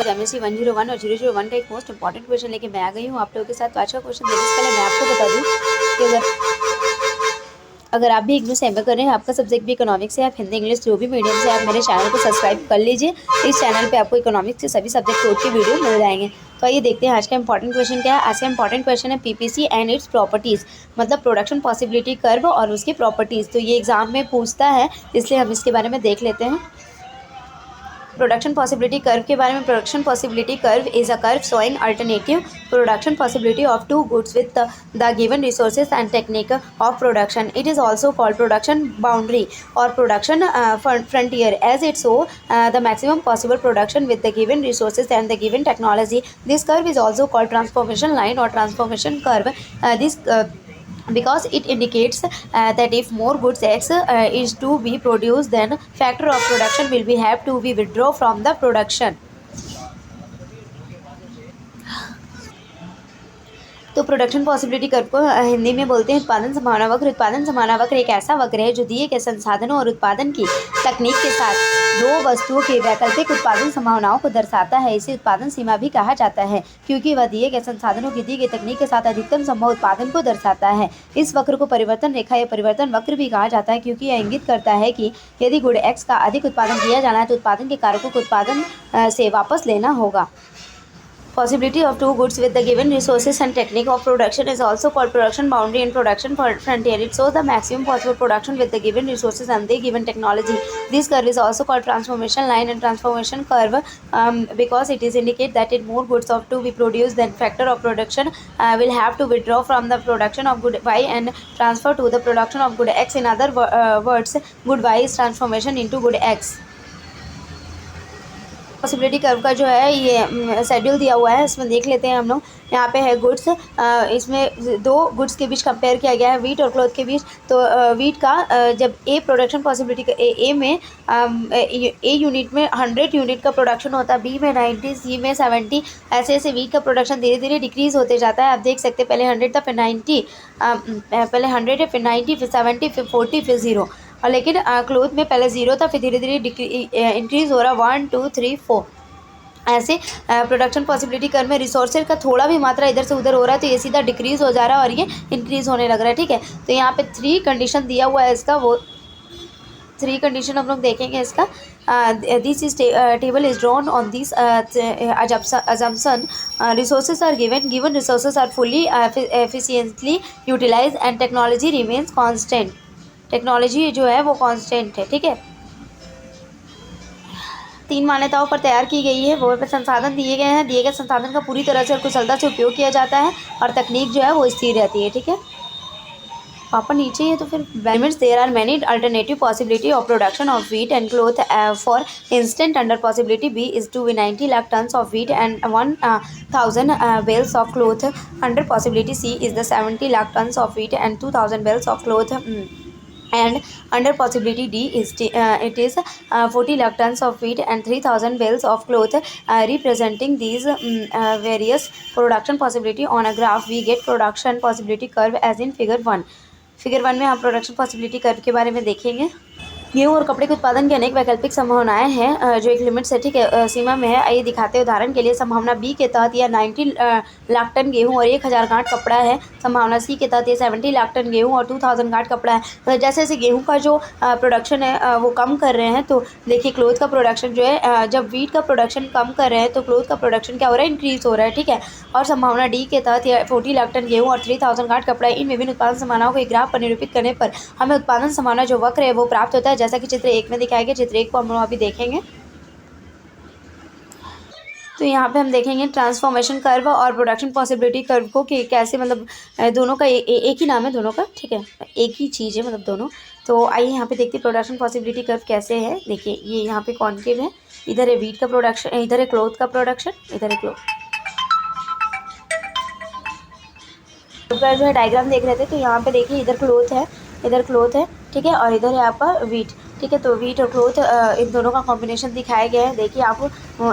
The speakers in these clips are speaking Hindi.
सपोज MSc 101 और 001 का एक मोस्ट इंपॉर्टेंट क्वेश्चन लेके मैं आ गई हूँ आप लोगों के साथ। तो आज का क्वेश्चन देने से पहले मैं आपको बता दूँ कि अगर आप भी इग्नू से एमए कर रहे हैं, आपका सब्जेक्ट भी इकोनॉमिक्स है, आप हिंदी इंग्लिश जो भी मीडियम से, आप मेरे चैनल को सब्सक्राइब कर लीजिए। इस चैनल पे आपको इकोनॉमिक्स के सभी सब्जेक्ट कोड के वीडियो मिल जाएंगे। तो आइए देखते हैं आज का इंपॉर्टेंट क्वेश्चन क्या है। आज का इंपॉर्टेंट क्वेश्चन है पीपीसी एंड इट्स प्रॉपर्टीज़, मतलब प्रोडक्शन पॉसिबिलिटी कर्व और उसकी प्रॉपर्टीज़। तो ये एग्जाम में पूछता है, इसलिए हम इसके बारे में देख लेते हैं। प्रोडक्शन पॉसिबिलिटी कर्व के बारे में, production possibility curve is a curve showing alternative production possibility of two goods with the given resources and technique of production. It is also called production boundary और production frontier as it show the maximum possible production with the given resources and the given technology. This curve is also called transformation line और transformation curve. This because it indicates that if more goods X is to be produced, then factor of production will be have to be withdraw from the production. तो प्रोडक्शन पॉसिबिलिटी कर्व को हिंदी में बोलते हैं उत्पादन संभावना वक्र। उत्पादन संभावना वक्र एक ऐसा वक्र है जो दिए गए संसाधनों और उत्पादन की तकनीक के साथ दो वस्तुओं के वैकल्पिक उत्पादन संभावनाओं को दर्शाता है। इसे उत्पादन सीमा भी कहा जाता है क्योंकि वह दिए गए संसाधनों की दी गई तकनीक के साथ अधिकतम संभव उत्पादन को दर्शाता है। इस वक्र को परिवर्तन रेखा या परिवर्तन वक्र भी कहा जाता है क्योंकि यह इंगित करता है कि यदि गुड एक्स का अधिक उत्पादन किया जाना है तो उत्पादन के कारकों को उत्पादन से वापस लेना होगा। Possibility of two goods with the given resources and technique of production is also called production boundary and production frontier. It shows the maximum possible production with the given resources and the given technology. This curve is also called transformation line and transformation curve because it is indicate that if more goods of to be produced, then factor of production will have to withdraw from the production of good Y and transfer to the production of good X. In other words, good Y is transformation into good X. Possibility curve का जो है ये शेड्यूल दिया हुआ है, इसमें देख लेते हैं हम लोग। यहाँ पे है गुड्स, इसमें दो गुड्स के बीच कंपेयर किया गया है, वीट और क्लोथ के बीच। तो वीट का जब ए प्रोडक्शन पॉसिबिलिटी का ए में ए यूनिट में 100 यूनिट का प्रोडक्शन होता है, बी में 90, सी में 70, ऐसे ऐसे वीट का प्रोडक्शन धीरे धीरे डिक्रीज़ होते जाता है। आप देख सकते हैं पहले 100 था, फिर 90, पहले 100 है, फिर 90, फिर 70, फिर 40, फिर 0। और लेकिन क्लोथ में पहले 0 था, फिर धीरे धीरे इंक्रीज़ हो रहा 1 2 3 4। ऐसे प्रोडक्शन पॉसिबिलिटी कर्व में रिसोर्सेज का थोड़ा भी मात्रा इधर से उधर हो रहा है तो ये सीधा डिक्रीज़ हो जा रहा है और ये इंक्रीज़ होने लग रहा है। ठीक है, तो यहाँ पे 3 कंडीशन दिया हुआ है इसका, वो 3 कंडीशन हम लोग देखेंगे इसका। This is table is drawn on this assumption resources are given resources are fully efficiently utilized and technology remains constant। Technology जो है वो कांस्टेंट है। ठीक है, 3 मान्यताओं पर तैयार की गई है। वो पे संसाधन दिए गए हैं, दिए गए संसाधन का पूरी तरह से और कुशलता से उपयोग किया जाता है और तकनीक जो है वो स्थिर रहती है। ठीक है, पापा नीचे है तो फिर benefits. There are many alternative possibility of production of wheat and cloth. For instant under possibility B is to be 90 lakh tons of wheat and 1000 bales of cloth. Under possibility C is the 70 lakh tons of wheat and 2000 bales of cloth. And under possibility D is it is 40 lakh tons of wheat and 3000 bales of cloth. Representing these various production possibility on a graph, we get production possibility curve as in figure 1। Figure 1 में हम प्रोडक्शन पॉसिबिलिटी कर्व के बारे में देखेंगे। गेहूँ और कपड़े के उत्पादन की अनेक वैकल्पिक संभावनाएं हैं जो एक लिमिट से, ठीक है, सीमा में है। आइए दिखाते हैं। उदाहरण के लिए संभावना बी के तहत यह 90 लाख टन गेहूँ और 1000 गांठ कपड़ा है। संभावना सी के तहत ये 70 लाख टन गेहूँ और 2000 गांठ कपड़ा है। तो जैसे जैसे गेहूँ का जो प्रोडक्शन है वो कम कर रहे हैं, तो देखिए क्लोथ का प्रोडक्शन जो है, जब वीट का प्रोडक्शन कम कर रहे हैं तो क्लोथ का प्रोडक्शन क्या हो रहा है, इंक्रीज़ हो रहा है। ठीक है, और संभावना डी के तहत यह 40 लाख टन गेहूँ और 3000 गांठ कपड़ा है। इन विभिन्न उत्पादन संभावनाओं को एक ग्राफ पर निरूपित करने पर हमें उत्पादन संभावना जो वक्र है वो प्राप्त होता है, जैसा कि चित्र 1 में दिखाया गया। चित्र 1 को हम लोग अभी देखेंगे। तो यहाँ पे हम देखेंगे ट्रांसफॉर्मेशन कर्व और प्रोडक्शन पॉसिबिलिटी कर्व को कि कैसे, मतलब दोनों का एक ही नाम है दोनों का, ठीक है, एक ही चीज़ है मतलब दोनों। तो आइए यहाँ पे देखते हैं प्रोडक्शन पॉसिबिलिटी कर्व कैसे है। देखिए ये यहाँ पे कॉनकेव है, इधर है वीट का प्रोडक्शन, इधर है क्लोथ का प्रोडक्शन, इधर है क्लोथ का जो है डायग्राम देख रहे थे। तो यहाँ पे देखिए इधर क्लोथ है, इधर क्लोथ है, ठीक है, और इधर है आपका वीट। ठीक है, तो वीट और क्लोथ इन दोनों का कॉम्बिनेशन दिखाया गया है। देखिए आप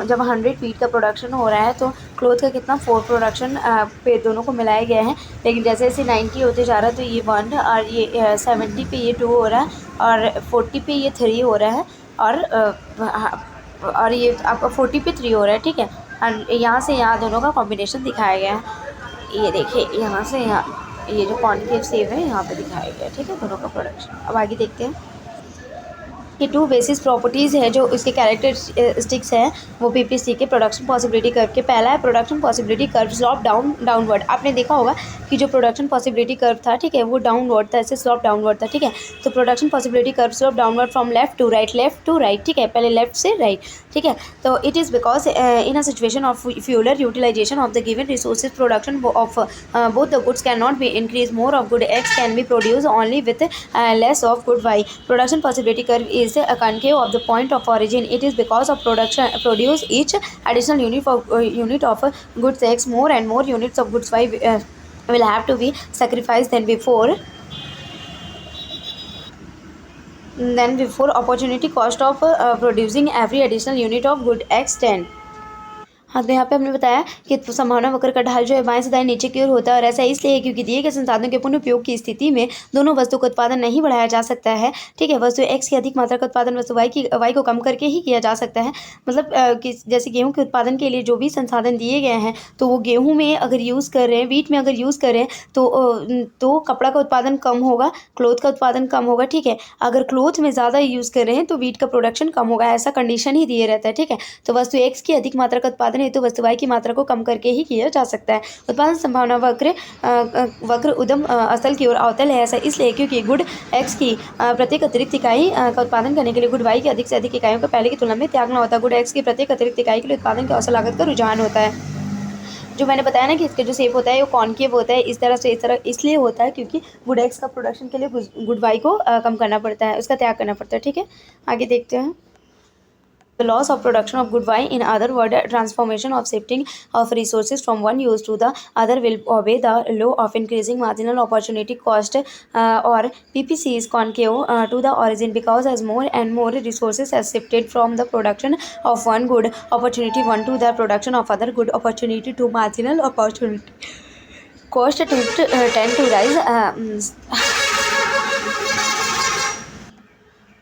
जब 100 वीट का प्रोडक्शन हो रहा है तो क्लोथ का कितना 4 प्रोडक्शन पे दोनों को मिलाया गया है। लेकिन जैसे जैसे 90 होते जा रहा है तो ये 1 और ये 70 पे ये 2 हो रहा है और 40 पे ये 3 हो रहा है और और ये आपका 40 पे 3 हो रहा है, ठीक है। और यहाँ से यहाँ दोनों का कॉम्बिनेशन दिखाया गया है। ये देखिए यहाँ से यहाँ ये जो कॉन्केव सेव है यहाँ पे दिखाया गया है, ठीक है, दोनों का प्रोडक्शन। अब आगे देखते हैं। ये 2 बेसिस प्रॉपर्टीज़ है जो इसके कैरेक्टरिस्टिक्स हैं वो पीपीसी के प्रोडक्शन पॉसिबिलिटी कर्व के। पहला है production possibility curve slope downward. आपने देखा होगा कि जो प्रोडक्शन पॉसिबिलिटी कर्व था, ठीक है, वो डाउनवर्ड था, ऐसे स्लॉप डाउनवर्ड था, ठीक है। तो production possibility curve slope downward from left to right, ठीक है, पहले लेफ्ट से राइट, ठीक है। तो it is because in a situation of fuller utilisation of the given resources production of both the goods cannot be increased. More of good X can be produced only with less of good Y. Production possibility curve is a concave of the point of origin. It is because of produce each additional unit of goods X, more and more units of goods Y will have to be sacrificed than before. Opportunity cost of producing every additional unit of good X 10. हाँ, तो यहाँ पे हमने बताया कि संभावना वक्र का ढाल जो है बाएं से दाएं नीचे की ओर होता है, और ऐसा इसलिए है क्योंकि दिए गए संसाधनों के पुनः उपयोग की स्थिति में दोनों वस्तु का उत्पादन नहीं बढ़ाया जा सकता है, ठीक है। वस्तु एक्स की अधिक मात्रा का उत्पादन वस्तु वाई को कम करके ही किया जा सकता है। मतलब कि जैसे गेहूँ के उत्पादन के लिए जो भी संसाधन दिए गए हैं, तो वो गेहूँ में अगर यूज़ कर रहे हैं, वीट में अगर यूज़ करें तो कपड़ा का उत्पादन कम होगा, क्लोथ का उत्पादन कम होगा, ठीक है। अगर क्लोथ में ज़्यादा यूज़ कर रहे हैं तो वीट का प्रोडक्शन कम होगा, ऐसा कंडीशन ही दिए रहता है, ठीक है। तो वस्तु एक्स की अधिक मात्रा का उत्पादन है तो वस्तु वाई की मात्रा को कम करके ही किया जा सकता है। उत्पादन संभावना वक्र उद्यम असल की ओर अवतल है, ऐसा इसलिए क्योंकि गुड एक्स की प्रत्येक अतिरिक्त इकाई का उत्पादन करने के लिए गुड वाई की अधिक से अधिक इकाइयों को पहले की तुलना में त्यागना होता है। गुड एक्स की प्रत्येक अतिरिक्त इकाई के लिए उत्पादन की औसत लागत का रुझान होता है। जो मैंने बताया ना कि इसका जो शेप होता है वो कॉनकेव होता है, इस तरह इसलिए होता है क्योंकि गुड एक्स का प्रोडक्शन के लिए गुड वाई को कम करना पड़ता है, उसका त्याग करना पड़ता है, ठीक है। आगे देखते हैं। The loss of production of good Y, in other words, transformation of shifting of resources from one use to the other, will obey the law of increasing marginal opportunity cost, or PPC is concave to the origin, because as more and more resources are shifted from the production of one good opportunity one to the production of other good opportunity to marginal opportunity cost tend to rise.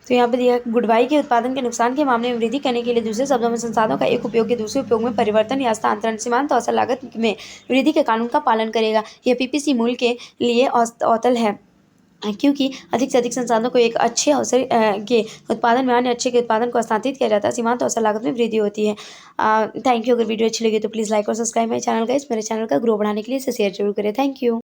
तो यहाँ पे दिया गुड वाई के उत्पादन के नुकसान के मामले में वृद्धि करने के लिए दूसरे शब्दों में संसाधनों का एक उपयोग के दूसरे उपयोग में परिवर्तन या स्थानांतरण सीमांत औसत लागत में वृद्धि के कानून का पालन करेगा। यह पीपीसी मूल के लिए औतल है क्योंकि अधिक से अधिक संसाधनों को एक अच्छे अवसर के उत्पादन में अन्य अच्छे के उत्पादन को स्थानांतरित किया जाता है, सीमांत औसत लागत में वृद्धि होती है। Thank you. अगर वीडियो अच्छी लगी तो प्लीज़ लाइक और सब्सक्राइब मेरे चैनल का, मेरे चैनल का ग्रो बढ़ाने के लिए इसे शेयर जरूर करें। Thank you.